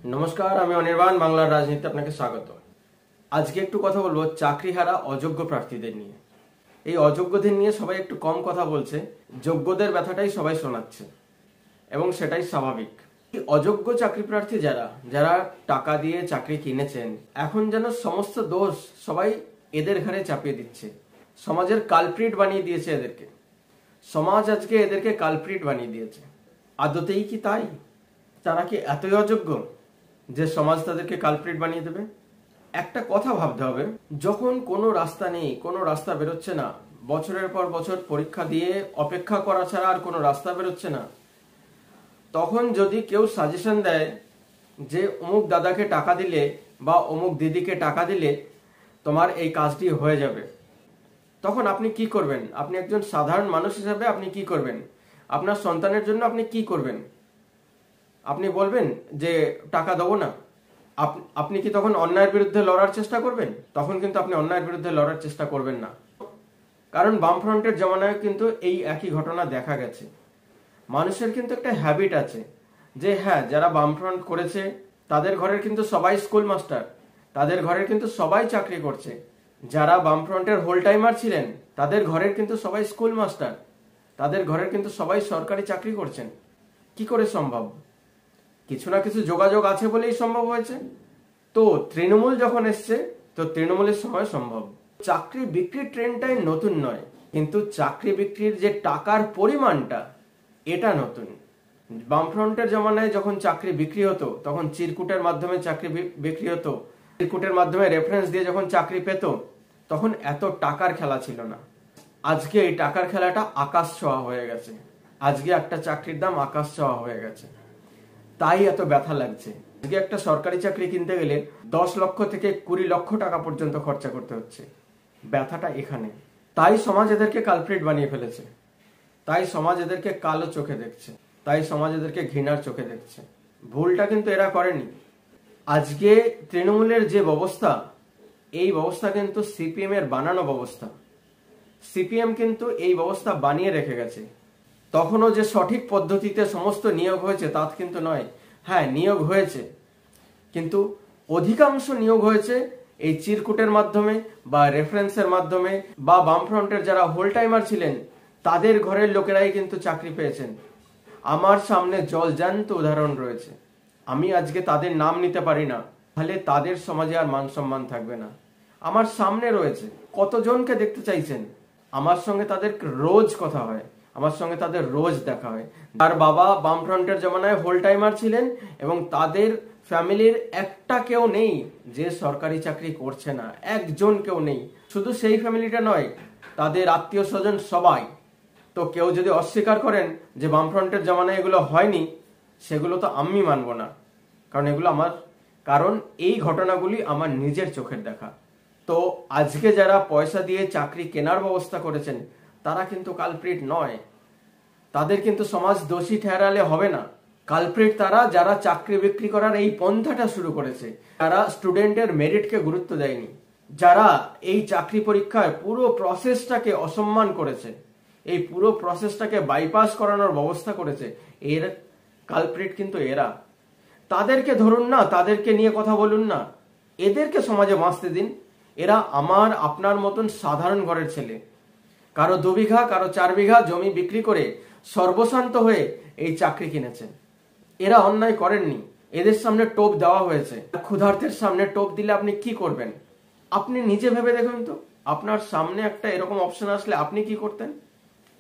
নমস্কার, আমি অনির্বাণ বাংলার রাজনীতিতে আপনাকে স্বাগত। আজকে একটু কথা বলবো চাকরিহারা অযোগ্য প্রার্থীদের নিয়ে। এই অযোগ্যদের নিয়ে সবাই একটু কম কথা বলছে, যোগ্যদের ব্যথাটাই সবাই শোনাচ্ছে এবং সেটাই স্বাভাবিক। এই অযোগ্য চাকরি প্রার্থী যারা যারা টাকা দিয়ে চাকরি কিনেছেন, এখন যেন সমস্ত দোষ সবাই এদের ঘাড়ে চাপিয়ে দিচ্ছে। সমাজের কালপ্রিট বানিয়ে দিয়েছে এদেরকে। সমাজ আজকে এদেরকে কালপ্রিট বানিয়ে দিয়েছে। আদতেই কি তাই? তারা কি এতই অযোগ্য যে সমাজ তাদেরকে কালপ্রিট বানিয়ে দেবে? একটা কথা ভাবতে হবে, যখন কোনো রাস্তা নেই, কোনো রাস্তা বেরোচ্ছে না, বছরের পর বছর পরীক্ষা দিয়ে অপেক্ষা করা ছাড়া আর কোনো রাস্তা বেরোচ্ছে না, তখন যদি কেউ সাজেশন দেয় যে অমুক দাদাকে টাকা দিলে বা অমুক দিদিকে টাকা দিলে তোমার এই কাজটি হয়ে যাবে, তখন আপনি কি করবেন? আপনি একজন সাধারণ মানুষ হিসাবে আপনি কি করবেন? আপনার সন্তানের জন্য আপনি কি করবেন? আপনি বলবেন যে টাকা দেবো না? আপনি কি তখন অন্যায়ের বিরুদ্ধে লড়ার চেষ্টা করবেন? তখন কিন্তু আপনি অন্যায়ের বিরুদ্ধে লড়ার চেষ্টা করবেন না। কারণ বামফ্রন্টের জমানায় কিন্তু এই একই ঘটনা দেখা গেছে। মানুষের কিন্তু একটা হ্যাবিট আছে যে হ্যাঁ, যারা বামফ্রন্ট করেছে তাদের ঘরের কিন্তু সবাই স্কুল মাস্টার, তাদের ঘরের কিন্তু সবাই চাকরি করছে। যারা বামফ্রন্টের হোল টাইমার ছিলেন তাদের ঘরের কিন্তু সবাই স্কুল মাস্টার, তাদের ঘরের কিন্তু সবাই সরকারি চাকরি করছেন। কি করে সম্ভব? কিছু না কিছু যোগাযোগ আছে বলেই সম্ভব হয়েছে। তো তৃণমূল যখন এসছে, তো তৃণমূলের সময় সম্ভব। চাকরি বিক্রির ট্রেন্ডটাই নতুন নয়, কিন্তু চাকরি বিক্রির যে টাকার পরিমাণটা, এটা নতুন। বামফ্রন্টের জমানায় যখন চাকরি বিক্রি হতো তখন চিরকুটের মাধ্যমে চাকরি বিক্রি হতো। চিরকুটের মাধ্যমে রেফারেন্স দিয়ে যখন চাকরি পেত তখন এত টাকার খেলা ছিল না। আজকে এই টাকার খেলাটা আকাশ ছোঁয়া হয়ে গেছে। আজকে একটা চাকরির দাম আকাশ ছোঁয়া হয়ে গেছে, তাই এত ব্যথা লাগছে। আজকে একটা সরকারি চাকরি কিনতে গেলে 10 লক্ষ থেকে 20 লক্ষ টাকা পর্যন্ত খরচা করতে হচ্ছে। ব্যথাটা এখানে। তাই সমাজ এদেরকে কালপ্রিট বানিয়ে ফেলেছে, তাই সমাজ এদেরকে কালো চোখে দেখছে, তাই সমাজ এদেরকে ঘৃণার চোখে দেখছে। ভুলটা কিন্তু এরা করেনি। আজকে তৃণমূলের যে ব্যবস্থা, এই ব্যবস্থা কিন্তু সিপিএম এর বানানো ব্যবস্থা। সিপিএম কিন্তু এই ব্যবস্থা বানিয়ে রেখে গেছে। তখনও যে সঠিক পদ্ধতিতে সমস্ত নিয়োগ হয়েছে তা কিন্তু নয়। হ্যাঁ, নিয়োগ হয়েছে, কিন্তু অধিকাংশ নিয়োগ হয়েছে এই চিরকুটের মাধ্যমে বা রেফারেন্সের মাধ্যমে, বা বামফ্রন্টের যারা হোল টাইমার ছিলেন তাদের ঘরের লোকেরাই কিন্তু চাকরি পেয়েছেন। আমার সামনে জলজ্যান্ত উদাহরণ রয়েছে। আমি আজকে তাদের নাম নিতে পারি না, তাহলে তাদের সমাজে আর মান সম্মান থাকবে না। আমার সামনে রয়েছে। কতজনকে দেখতে চাইছেন? আমার সঙ্গে তাদের রোজ কথা হয়, আমার সঙ্গে তাদের রোজ দেখা হয়। তার বাবা বামফ্রন্টের জমানায় হোল টাইমার ছিলেন এবং তাদের ফ্যামিলির একটা কেউ নেই যে সরকারি চাকরি করছে না, একজন কেউ নেই। শুধু সেই ফ্যামিলিটা নয়, তাদের আত্মীয় স্বজন সবাই। তো কেউ যদি অস্বীকার করেন যে বামফ্রন্টের জমানায় এগুলো হয়নি, সেগুলো তো আমি মানব না। কারণ এই ঘটনাগুলি আমার নিজের চোখের দেখা। তো আজকে যারা পয়সা দিয়ে চাকরি কেনার ব্যবস্থা করেছেন তারা কিন্তু কালপ্রিট নয়। তাদের কিন্তু সমাজ দোষী ঠেরালে হবে না। কালপ্রিট তারা যারা চাকরি বিক্রি করার এই পন্থাটা শুরু করেছে, যারা স্টুডেন্টের মেরিটকে গুরুত্ব দেয়নি, যারা এই চাকরি পরীক্ষায় পুরো প্রসেসটাকে অসম্মান করেছে, এই পুরো প্রসেসটাকে বাইপাস করানোর ব্যবস্থা করেছে, এর কালপ্রিট কিন্তু এরা। তাদেরকে ধরুন না, তাদেরকে নিয়ে কথা বলুন না, এদেরকে সমাজে বাঁচতে দিন। এরা আমার আপনার মতন সাধারণ ঘরের ছেলে। কারো 2 বিঘা, কারো 4 বিঘা জমি বিক্রি করে সর্বশান্ত হয়ে এই চাকরি কিনেছেন। এরা অন্যায় করেননি, এদের সামনে টোপ দেওয়া হয়েছে। ক্ষুধার্তের সামনে টোপ দিলে আপনি কি করবেন? আপনি নিজে ভেবে দেখুন তো, আপনার সামনে একটা এরকম অপশন আসলে আপনি কি করতেন?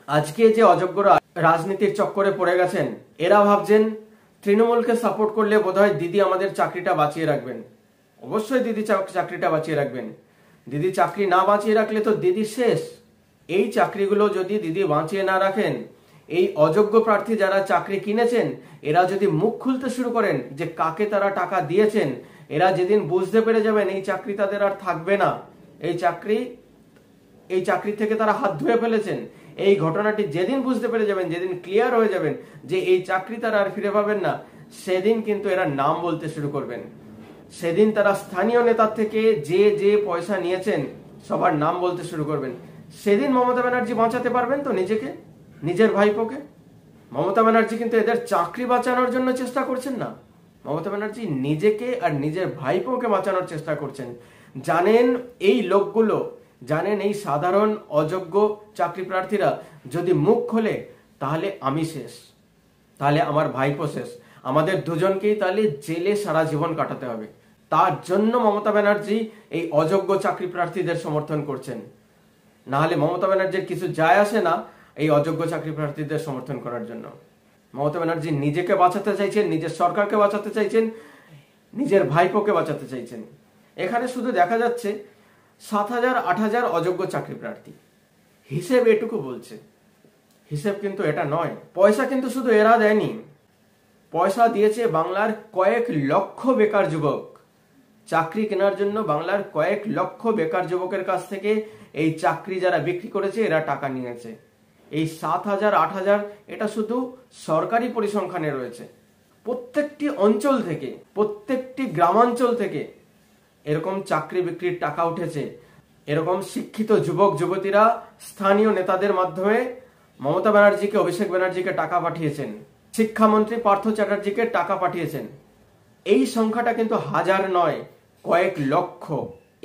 আজকে যে অযোগ্যরা রাজনীতির চক্করে পড়ে গেছেন, এরা ভাবছেন তৃণমূলকে সাপোর্ট করলে বোধহয় দিদি আমাদের চাকরিটা বাঁচিয়ে রাখবেন। অবশ্যই দিদি চাকরিটা বাঁচিয়ে রাখবেন। দিদি চাকরি না বাঁচিয়ে রাখলে তো দিদি শেষ। এই চাকরিগুলো যদি দিদি বাঁচিয়ে না রাখেন, এই অযোগ্য প্রার্থী যারা চাকরি কিনেছেন এরা যদি মুখ খুলতে শুরু করেন যে কাকে তারা টাকা দিয়েছেন, এরা যেদিন বুঝতে পেরে যাবেন এই চাকরি তাদের আর থাকবে না, এই চাকরি থেকে তারা হাত ধুয়ে ফেলেছেন, এই ঘটনাটি যেদিন বুঝতে পেরে যাবেন, যেদিন ক্লিয়ার হয়ে যাবেন যে এই চাকরি তারা আর ফিরে পাবেন না, সেদিন কিন্তু এরা নাম বলতে শুরু করবেন। সেদিন তারা স্থানীয় নেতার থেকে যে যে পয়সা নিয়েছেন সবার নাম বলতে শুরু করবেন। সেদিন মমতা ব্যানার্জি বাঁচাতে পারবেন তো নিজেকে, নিজের ভাইপোকে? মমতা ব্যানার্জি কিন্তু এদের চাকরি বাঁচানোর জন্য চেষ্টা করছেন না। মমতা ব্যানার্জি নিজেকে আর নিজের ভাইপোকে বাঁচানোর চেষ্টা করছেন। জানেন এই লোকগুলো, জানেন এই সাধারণ অযোগ্য চাকরি প্রার্থীরা যদি মুখ খোলে তাহলে আমি শেষ, তাহলে আমার ভাইপো শেষ, আমাদের দুজনকেই তাহলে জেলে সারা জীবন কাটাতে হবে। তার জন্য মমতা ব্যানার্জি এই অযোগ্য চাকরি প্রার্থীদের সমর্থন করছেন। না হলে মমতা ব্যানার্জির কিছু যায় আসে না এই অযোগ্য চাকরি প্রার্থীদের সমর্থন করার জন্য। মমতা ব্যানার্জি নিজেকে বাঁচাতে চাইছেন, নিজের সরকারকে বাঁচাতে চাইছেন, নিজের ভাইপোকে বাঁচাতে চাইছেন। এখানে শুধু দেখা যাচ্ছে 7,000 8,000 অযোগ্য চাকরি প্রার্থী, হিসেব এটুকু বলছে। হিসেব কিন্তু এটা নয়। পয়সা কিন্তু শুধু এরা দেয়নি, পয়সা দিয়েছে বাংলার কয়েক লক্ষ বেকার যুবক। চাকরি কেনার জন্য বাংলার কয়েক লক্ষ বেকার যুবকের কাছ থেকে এই চাকরি যারা বিক্রি করেছে এরা টাকা নিয়েছে। এই 7,000 8,000 এটা শুধু সরকারি পরিসংখ্যানে রয়েছে। প্রত্যেকটি অঞ্চল থেকে, প্রত্যেকটি গ্রামাঞ্চল থেকে এরকম চাকরি বিক্রির টাকা উঠেছে। এরকম শিক্ষিত যুবক যুবতীরা স্থানীয় নেতাদের মাধ্যমে মমতা ব্যানার্জিকে, অভিষেক ব্যানার্জিকে টাকা পাঠিয়েছেন, শিক্ষামন্ত্রী পার্থ চ্যাটার্জিকে টাকা পাঠিয়েছেন। এই সংখ্যাটা কিন্তু হাজার নয়, কয়েক লক্ষ।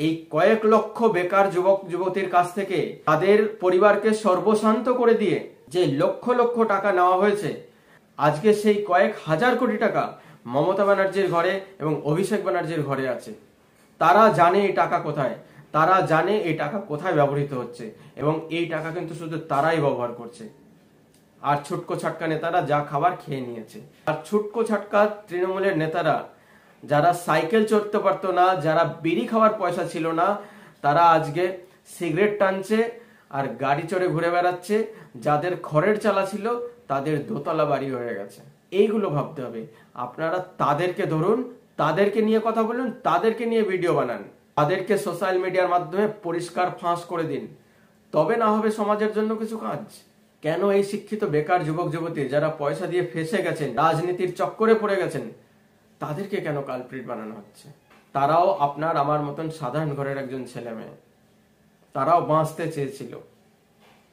এই কয়েক লক্ষ বেকার যুবক যুবতীর কাছ থেকে তাদের পরিবারকে সর্বশান্ত করে দিয়ে যে লক্ষ লক্ষ টাকা নেওয়া হয়েছে, আজকে সেই কয়েক হাজার কোটি টাকা মমতা ব্যানার্জির ঘরে এবং অভিষেক ব্যানার্জির ঘরে আছে। তারা জানে এই টাকা কোথায়, তারা জানে এই টাকা কোথায় ব্যবহৃত হচ্ছে, এবং এই টাকা কিন্তু শুধু তারাই ব্যবহার করছে। আর ছুটকো ছাটকা নেতারা যা খাবার খেয়ে নিয়েছে। আর ছুটকো ছাটকা তৃণমূলের নেতারা যারা সাইকেল চড়তে পারতো না, যারা বিড়ি খাওয়ার পয়সা ছিল না, তারা আজকে সিগারেট টানছে আর গাড়ি চড়ে ঘুরে বেড়াচ্ছে। যাদের খড়ের চালা ছিল তাদের দোতলা বাড়ি হয়ে গেছে। এইগুলো ভাবতে হবে। আপনারা তাদেরকে ধরুন, তাদেরকে নিয়ে কথা বলুন, তাদেরকে নিয়ে ভিডিও বানান, তাদেরকে সোশ্যাল মিডিয়ার মাধ্যমে পরিষ্কার ফাঁস করে দিন, তবে না হবে সমাজের জন্য কিছু কাজ। কেন এই শিক্ষিত বেকার যুবক যুবতী যারা পয়সা দিয়ে ফেসে গেছেন, রাজনীতির চক্করে পড়ে গেছেন, তাদেরকে কেন কালপ্রিট বানানো হচ্ছে? তারাও আপনার আমার মতন সাধারণ ঘরের একজন ছেলে মেয়ে, তারাও বাঁচতে চেয়েছিল,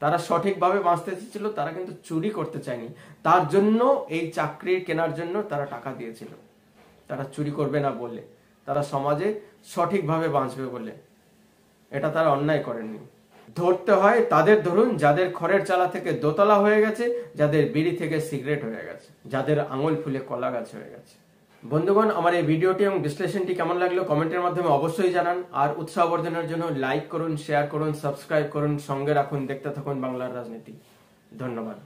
তারা সঠিকভাবে বাঁচতে চেয়েছিল, তারা কিন্তু চুরি করতে চায়নি। তার জন্য এই চাকরি কেনার জন্য তারা টাকা দিয়েছিল, তারা চুরি করবে না বলে, তারা সমাজে সঠিকভাবে বাঁচবে বলে। এটা তারা অন্যায় করেননি। ধরতে হয় তাদের ধরুন যাদের খড়ের চালা থেকে দোতলা হয়ে গেছে, যাদের বিড়ি থেকে সিগারেট হয়ে গেছে, যাদের আঙুল ফুলে কলা গাছ হয়ে গেছে। বন্ধুগণ, আমার এই ভিডিওটি এবং বিশ্লেষণটি কেমন লাগলো কমেন্টের মাধ্যমে অবশ্যই জানান। আর উৎসাহ বর্ধনের জন্য লাইক করুন, শেয়ার করুন, সাবস্ক্রাইব করুন, সঙ্গে রাখুন, দেখতে থাকুন বাংলার রাজনীতি। ধন্যবাদ।